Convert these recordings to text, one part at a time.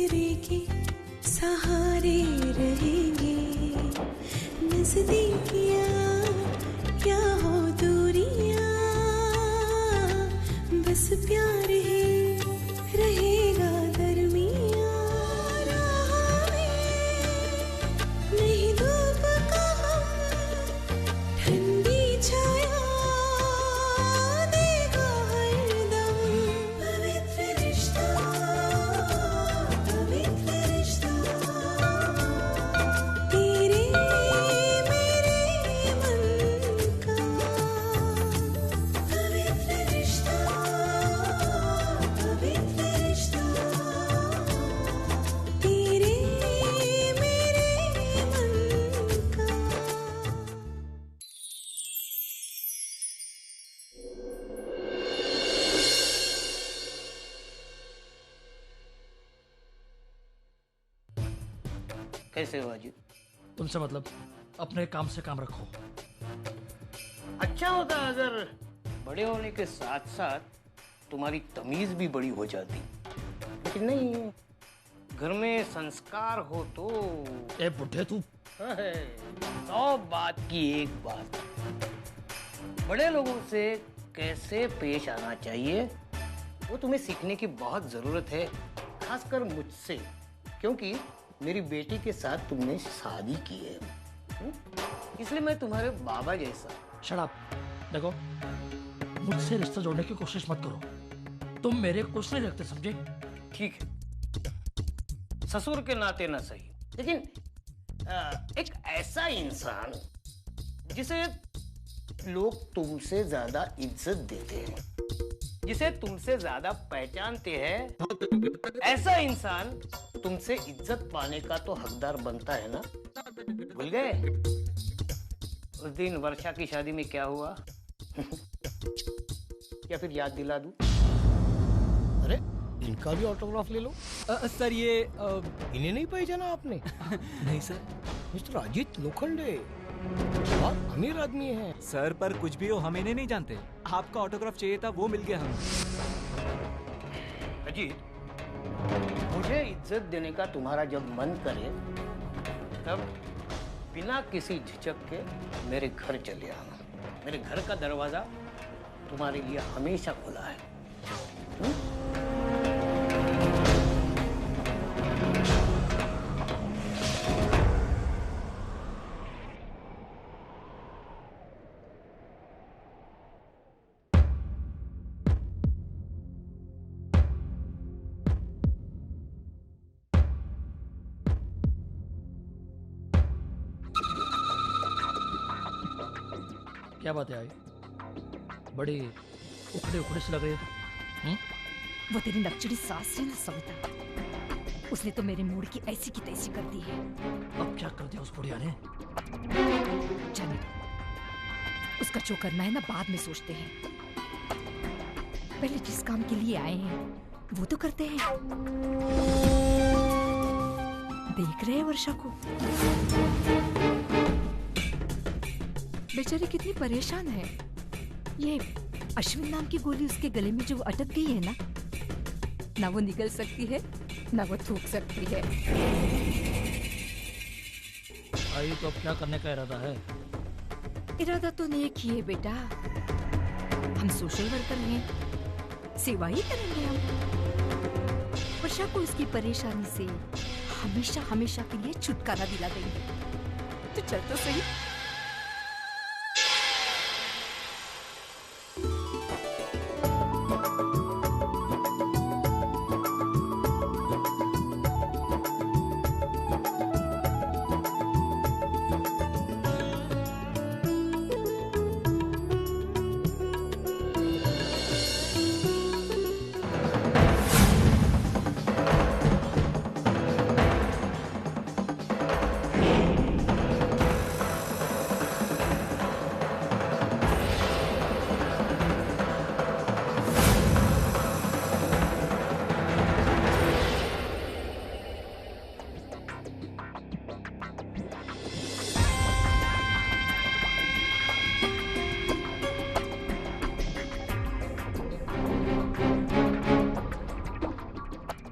दूसरे के सहारे रहेंगे, नजदीकियां क्या हो दूरियां, बस प्यार ही रहेगा दरमियां। राह में नहीं धूप का हम, ठंडी छाया देगा हरदम। पवित्र रिश्ता, पवित्र रिश्ता, तेरे मेरे मन का। पवित्र रिश्ता, पवित्र रिश्ता, तेरे मेरे मन का। कैसे हो अजीत? तुमसे मतलब, अपने काम से काम रखो। अच्छा होता अगर बड़े होने के साथ साथ तुम्हारी तमीज भी बड़ी हो जाती, लेकिन नहीं, घर में संस्कार हो तो। ए बुढ़े तू, 100 बात की एक बात, बड़े लोगों से कैसे पेश आना चाहिए वो तुम्हें सीखने की बहुत जरूरत है, खासकर मुझसे, क्योंकि मेरी बेटी के साथ तुमने शादी की है। इसलिए मैं तुम्हारे बाबा जैसा। Shut up. देखो, मुझसे रिश्ता जोड़ने की कोशिश मत करो, तुम मेरे कुछ नहीं रखते, समझे? ठीक है, ससुर के नाते ना सही, लेकिन एक ऐसा इंसान जिसे लोग तुमसे ज्यादा इज्जत देते हैं, जिसे तुमसे ज्यादा पहचानते हैं, ऐसा इंसान तुमसे इज्जत पाने का तो हकदार बनता है ना। भूल गए उस दिन वर्षा की शादी में क्या हुआ? या फिर याद दिला दूं? अरे इनका भी ऑटोग्राफ ले लो। सर ये इन्हें नहीं पहचाना आपने? नहीं सर। मिस्टर अजीत लोखंडे, बहुत अमीर आदमी है। सर पर कुछ भी हो, हम इन्हें नहीं जानते। आपका ऑटोग्राफ चाहिए था, वो मिल गया हमें। अजीत, मुझे इज्जत देने का तुम्हारा जब मन करे तब बिना किसी झिझक के मेरे घर चले आना। मेरे घर का दरवाजा तुम्हारे लिए हमेशा खुला है। क्या बात है आई, बड़ी उखड़े उखड़े से लग रही है। वो तेरी नकचड़ी सास है ना सविता, उसने तो मेरे मूड की ऐसी की तैसी कर दी है। अब क्या कर दिया उस बुढ़िया ने? जाने दो, उसका जो करना है ना बाद में सोचते हैं, पहले जिस काम के लिए आए हैं वो तो करते हैं। देख रहे हैं वर्षा को, बेचारी कितनी परेशान है। ये अश्विन नाम की गोली उसके गले में जो अटक गई है ना वो निकल सकती है ना वो थूक सकती है। आई तो अब क्या करने का इरादा है? इरादा तो नेक ही है बेटा, हम सोशल वर्कर हैं, सेवा ही करेंगे हम। वर्षा को उसकी परेशानी से हमेशा हमेशा के लिए छुटकारा दिला देंगे। तो चल तो सही।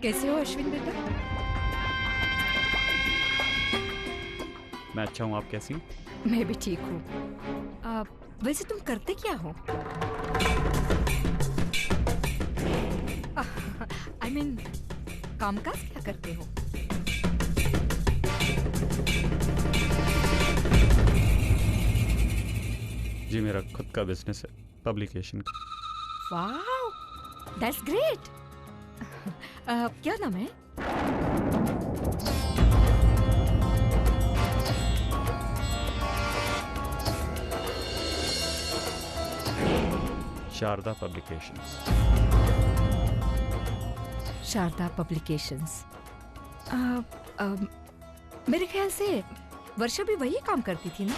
कैसे हो अश्विन बेटा? मैं अच्छा हूँ, आप कैसी हैं? मैं भी ठीक हूँ। वैसे तुम करते क्या हो? आई मीन कामकाज क्या करते हो? जी मेरा खुद का बिजनेस है, पब्लिकेशन का। Wow, that's great. क्या नाम है? शारदा पब्लिकेशंस। शारदा पब्लिकेशंस। मेरे ख्याल से वर्षा भी वही काम करती थी ना?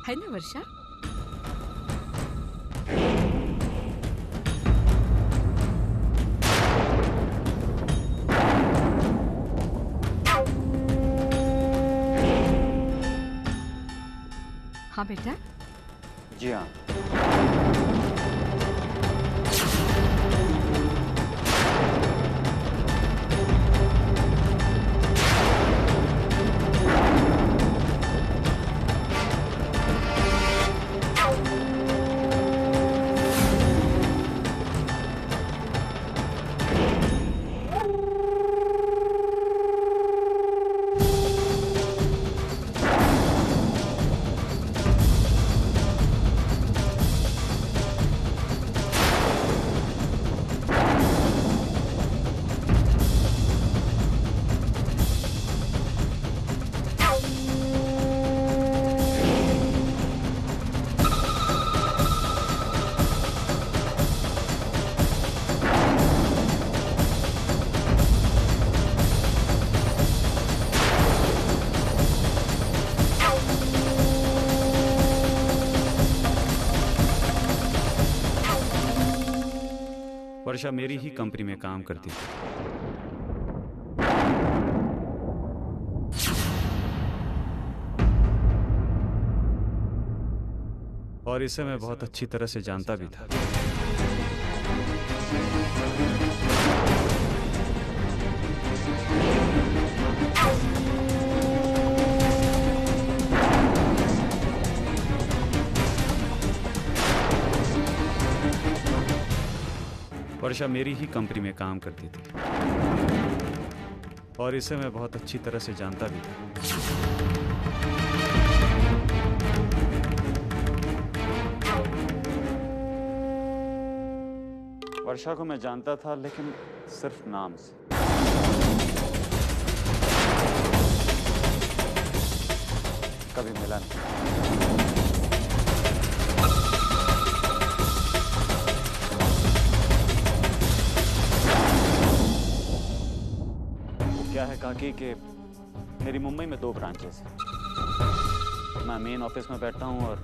है ना वर्षा? हाँ बेटा। जी हाँ। वर्षा मेरी ही कंपनी में काम करती थी। और इसे मैं बहुत अच्छी तरह से जानता भी था। वर्षा मेरी ही कंपनी में काम करती थी और इसे मैं बहुत अच्छी तरह से जानता भी था। वर्षा को मैं जानता था, लेकिन सिर्फ नाम से। कभी मिला नहीं। क्या है काकी कि मेरी मुंबई में 2 ब्रांचेस हैं। मैं मेन ऑफिस में बैठता हूँ और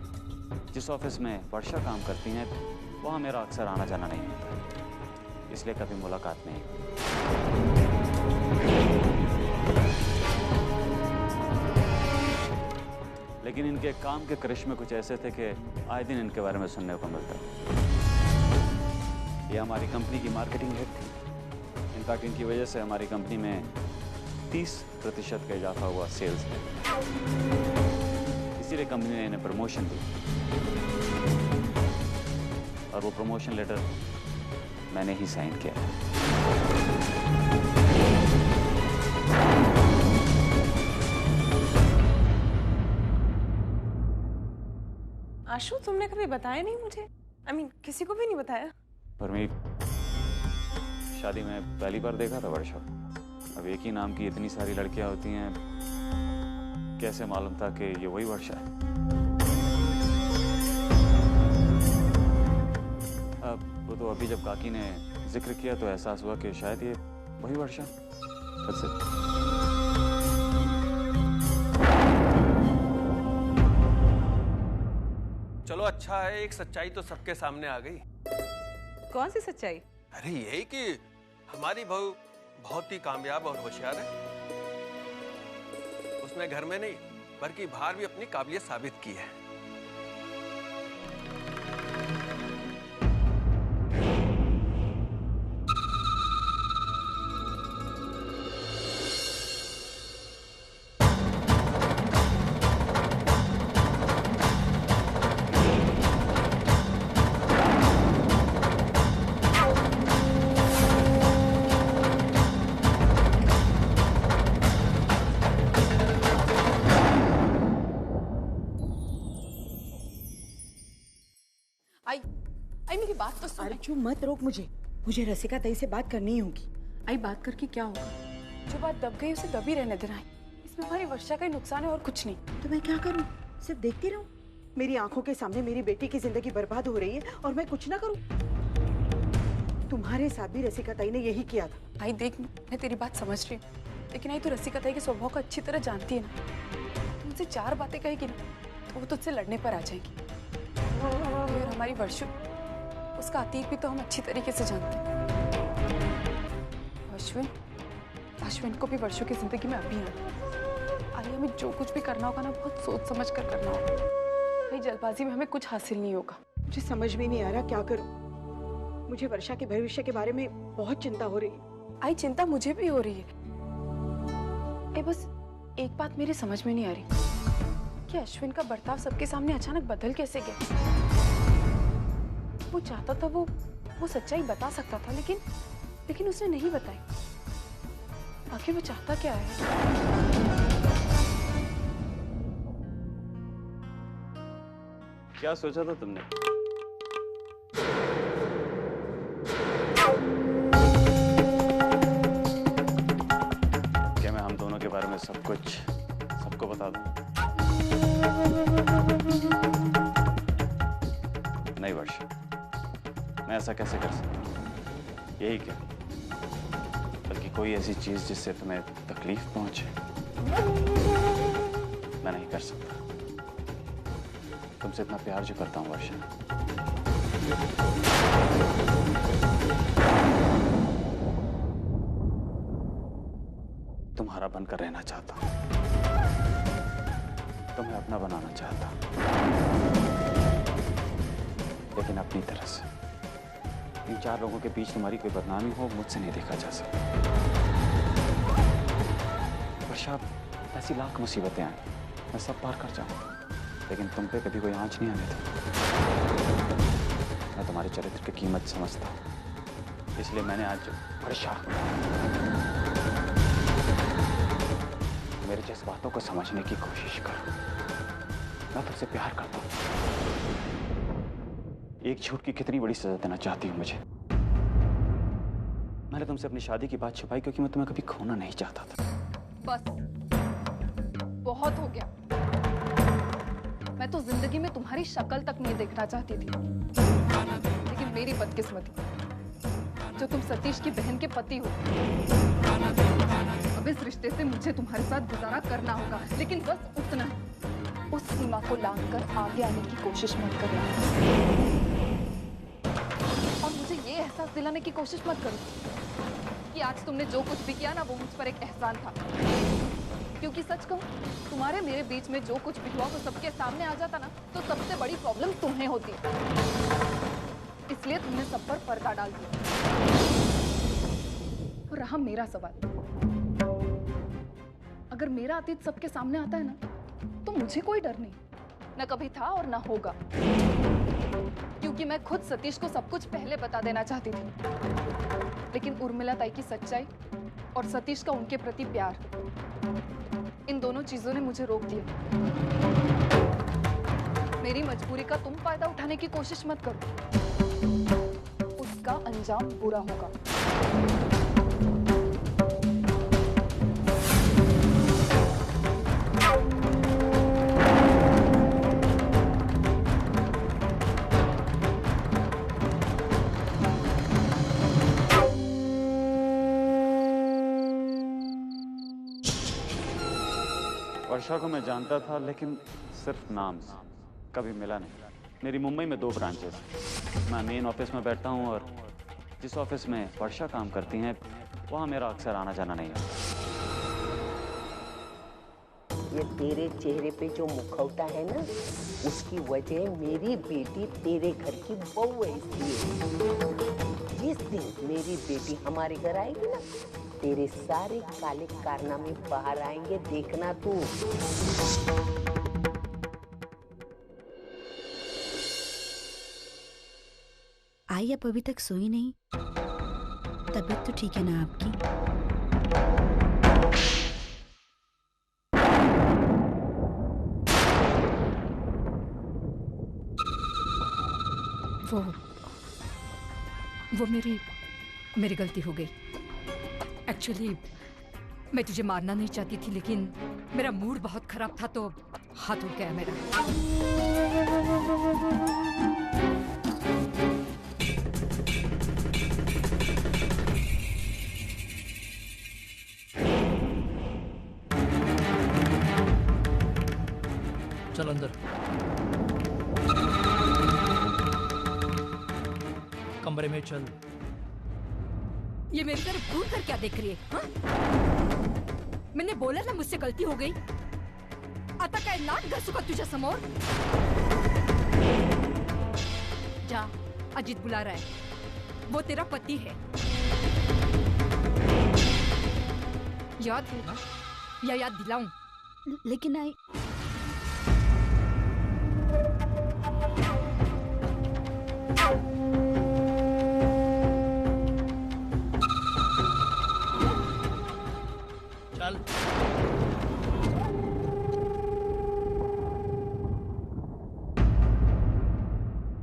जिस ऑफिस में वर्षा काम करती हैं वहाँ मेरा अक्सर आना जाना नहीं होता, इसलिए कभी मुलाकात नहीं। लेकिन इनके काम के करिश्मे कुछ ऐसे थे कि आए दिन इनके बारे में सुनने को मिलता। ये हमारी कंपनी की मार्केटिंग हेड थी। इनफैक्ट इनकी वजह से हमारी कंपनी में 30% का इजाफा हुआ सेल्स में। इसीलिए कंपनी ने इन्हें प्रमोशन दी और वो प्रमोशन लेटर मैंने ही साइन किया। आशु, तुमने कभी बताया नहीं मुझे। I mean, किसी को भी नहीं बताया। पर मैं शादी में पहली बार देखा था वर्षा। अब एक ही नाम की इतनी सारी लड़कियां होती हैं, कैसे मालूम था कि ये वही वर्षा है। अब वो तो अभी जब काकी ने जिक्र किया तो एहसास हुआ कि शायद ये वही वर्षा। That's it। चलो अच्छा है, एक सच्चाई तो सबके सामने आ गई। कौन सी सच्चाई? अरे यही कि हमारी बहू बहुत ही कामयाब और होशियार है। उसने घर में नहीं बल्कि बाहर भी अपनी काबिलियत साबित की है। आई मेरी बात तो सुन। अरे चुप मत रोक मुझे रसिका ताई से बात करनी होगी। आई बात करके क्या होगा? जो बात दब गई उसे दबी रहने देना है। इसमें हमारी वर्षा का ही नुकसान है और कुछ नहीं। तो मैं क्या करूं? सिर्फ देखती रहूं? मेरी आंखों के सामने मेरी बेटी की जिंदगी बर्बाद हो रही है और मैं कुछ ना करूं? तुम्हारे साथ भी रसिका ताई ने यही किया था। आई देख, मैं तेरी बात समझ रही हूँ, लेकिन आई तो रसिका ताई के स्वभाव को अच्छी तरह जानती है ना। तुमसे 4 बातें कहेगी ना तो वो तुझसे लड़ने पर आ जाएगी। और हमारी वर्षु, उसका अतीत भी तो हम अच्छी तरीके से जानते हैं। अश्विन को भी वर्षों की जिंदगी में अभी आना। आई हमें जो कुछ भी करना होगा ना, बहुत सोच समझ कर करना होगा। भाई जल्दबाजी में हमें कुछ हासिल नहीं होगा। मुझे समझ में नहीं आ रहा क्या करूं। मुझे वर्षा के भविष्य के बारे में बहुत चिंता हो रही है। आई चिंता मुझे भी हो रही है। बस एक बात मेरी समझ में नहीं आ रही कि अश्विन का बर्ताव सबके सामने अचानक बदल कैसे गया। वो चाहता था वो सच्चाई बता सकता था, लेकिन उसने नहीं बताई। आखिर वो चाहता क्या है? क्या सोचा था तुमने? क्या मैं हम दोनों के बारे में सब कुछ सबको बता दूं? नहीं वर्ष, मैं ऐसा कैसे कर सकता? यही क्या, बल्कि कोई ऐसी चीज जिससे तुम्हें तकलीफ पहुंचे, मैं नहीं कर सकता। तुमसे इतना प्यार जो करता हूं वर्षा, तुम्हारा बनकर रहना चाहता हूं, तुम्हें अपना बनाना चाहता हूं, लेकिन अपनी तरह से। इन 4 लोगों के बीच तुम्हारी कोई बदनामी हो, मुझसे नहीं देखा जा सकता। वर्षा, ऐसी लाख मुसीबतें आए, मैं सब पार कर जाऊंगा, लेकिन तुम पे कभी कोई आंच नहीं आने दूंगा। मैं तुम्हारे चरित्र की कीमत समझता हूं, इसलिए मैंने आज वर्षा, मेरे जज्बातों को समझने की कोशिश करो। मैं तुमसे प्यार करता हूं। एक झूठ की कितनी बड़ी सजा देना चाहती हूँ मुझे। मैंने तुमसे अपनी शादी की बात छुपाई क्योंकि मैं तुम्हें कभी खोना नहीं चाहता था। बस बहुत हो गया। मैं तो जिंदगी में तुम्हारी शक्ल तक नहीं देखना चाहती थी, लेकिन मेरी बदकिस्मती जो तुम सतीश की बहन के पति हो। अब इस रिश्ते से मुझे तुम्हारे साथ गुजारा करना होगा, लेकिन बस उतना ही। उस सीमा को लांघकर आगे आने की कोशिश मत करना, और मुझे ये एहसास दिलाने की कोशिश मत करो कि आज तुमने जो कुछ भी किया ना, वो मुझ पर एक एहसान था। क्योंकि सच कहूं, तुम्हारे मेरे बीच में जो कुछ भी हुआ वो सबके सामने आ जाता ना, तो सबसे बड़ी प्रॉब्लम तुम्हें होती। इसलिए तुमने सब पर पर्दा डाल दिया। और रहा मेरा सवाल, अगर मेरा अतीत सबके सामने आता है ना, तो मुझे कोई डर नहीं, न कभी था और न होगा, क्योंकि मैं खुद सतीश को सब कुछ पहले बता देना चाहती थी। लेकिन उर्मिला ताई की सच्चाई और सतीश का उनके प्रति प्यार, इन दोनों चीजों ने मुझे रोक दिया। मेरी मजबूरी का तुम फायदा उठाने की कोशिश मत करो, उसका अंजाम बुरा होगा। वर्षा को मैं जानता था, लेकिन सिर्फ नाम से, कभी मिला नहीं। मेरी मुंबई में 2 ब्रांचेस हैं। मैं मेन ऑफिस में बैठता हूँ और जिस ऑफिस में वर्षा काम करती हैं वहाँ मेरा अक्सर आना जाना नहीं होता। ये तेरे चेहरे पे जो मुखौटा है ना, उसकी वजह मेरी बेटी तेरे घर की बहू है। इसलिए जिस दिन मेरी बेटी हमारे घर आएगी ना, तेरे सारे काले कारनामे बाहर आएंगे, देखना तू। आई आप अभी तक सोई नहीं? तबीयत तो ठीक है ना आपकी? वो मेरी गलती हो गई। एक्चुअली मैं तुझे मारना नहीं चाहती थी, लेकिन मेरा मूड बहुत खराब था तो हाथ उठ गया मेरा। चल अंदर। कमरे में चल। ये मेरी तरफ घूर कर क्या देख रही है? हाँ? मैंने बोला ना मुझसे गलती हो गई। आता काय नाक घासू का तुझ्या समोर? जा, अजीत बुला रहा है। वो तेरा पति है। याद है ना? या याद दिलाऊं? लेकिन आई चल।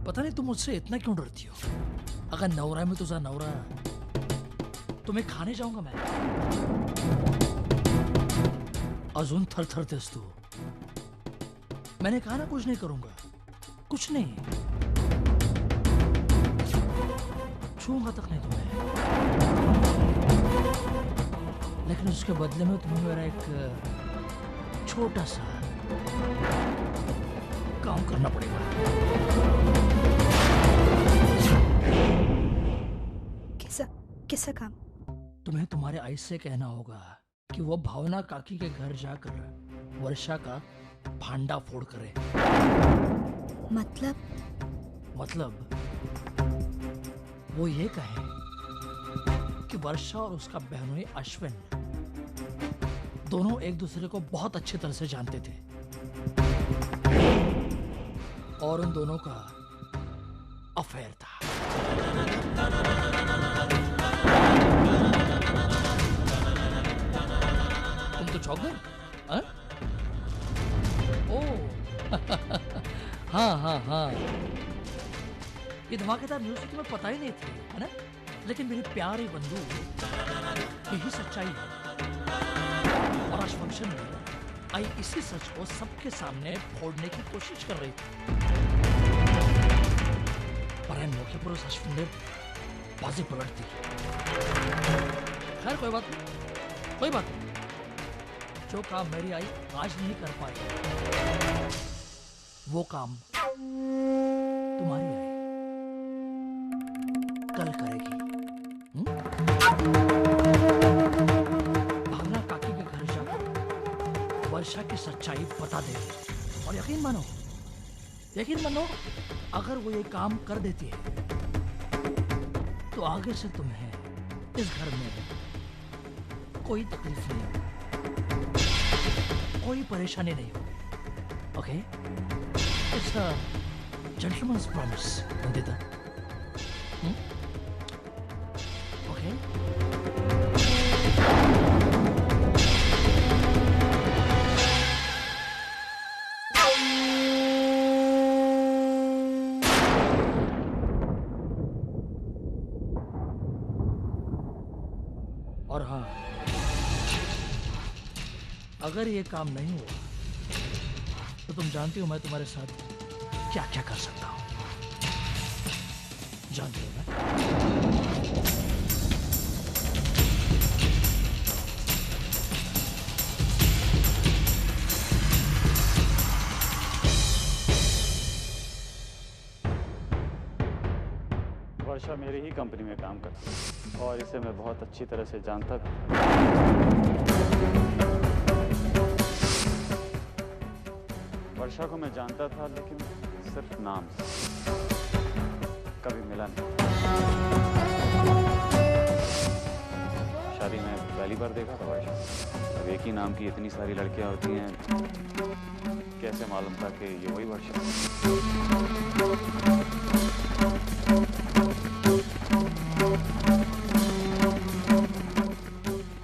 पता नहीं तुम मुझसे इतना क्यों डरती हो? अगर नवरा में तुझा नवरा, तुम्हें खाने जाऊंगा मैं। अजून थरथरतेस तू। मैंने कहा ना कुछ नहीं करूंगा, कुछ नहीं, छूंगा तक नहीं तुम्हें। लेकिन उसके बदले में तुम्हें मेरा एक छोटा सा काम करना पड़ेगा। कैसा काम? तुम्हें तुम्हारे आई से कहना होगा कि वो भावना काकी के घर जाकर वर्षा का भांडा फोड़ करे। मतलब वो ये कहे कि वर्षा और उसका बहनोई अश्विन दोनों एक दूसरे को बहुत अच्छी तरह से जानते थे और उन दोनों का अफेयर था। तुम तो चौंक गए? हाँ? ओह हाँ, ये धमाकेदार न्यूज़ तुम्हें पता ही नहीं थी, है ना? लेकिन मेरी प्यारी बंधु, यही सच्चाई है। और आज फंक्शन में आई इसी सच को सबके सामने फोड़ने की कोशिश कर रही थी, पर इन मौके पर उस अश्विन ने बाजी पलट दी। खैर कोई बात नहीं। जो काम मेरी आई आज नहीं कर पाई, वो काम तुम्हारी आई कल करेगी। भावना काकी के घर जाकर वर्षा की सच्चाई बता देगी और यकीन मानो अगर वो ये काम कर देती है तो आगे से तुम्हें इस घर में कोई तकलीफ नहीं होगी, कोई परेशानी नहीं होगी। Okay, it's a gentleman's promise, Nandita. Okay? और हाँ, अगर ये काम नहीं हुआ तो तुम जानती हो मैं तुम्हारे साथ क्या क्या कर सकता हूं। जानती हो ना? वर्षा मेरी ही कंपनी में काम करती है और इसे मैं बहुत अच्छी तरह से जानता भी। वर्षा को मैं जानता था लेकिन सिर्फ नाम से, कभी मिला नहीं। शादी में पहली बार देखा था वर्षा। अब एक ही नाम की इतनी सारी लड़कियां होती हैं, कैसे मालूम था कि ये वही वर्षा।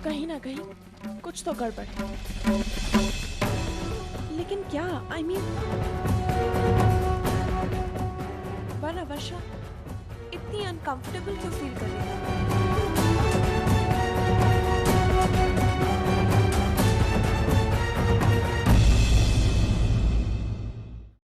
कहीं ना कहीं कुछ तो गड़बड़ है, लेकिन क्या? I mean, वरना वर्षा इतनी अनकंफर्टेबल क्यों फील कर रही है?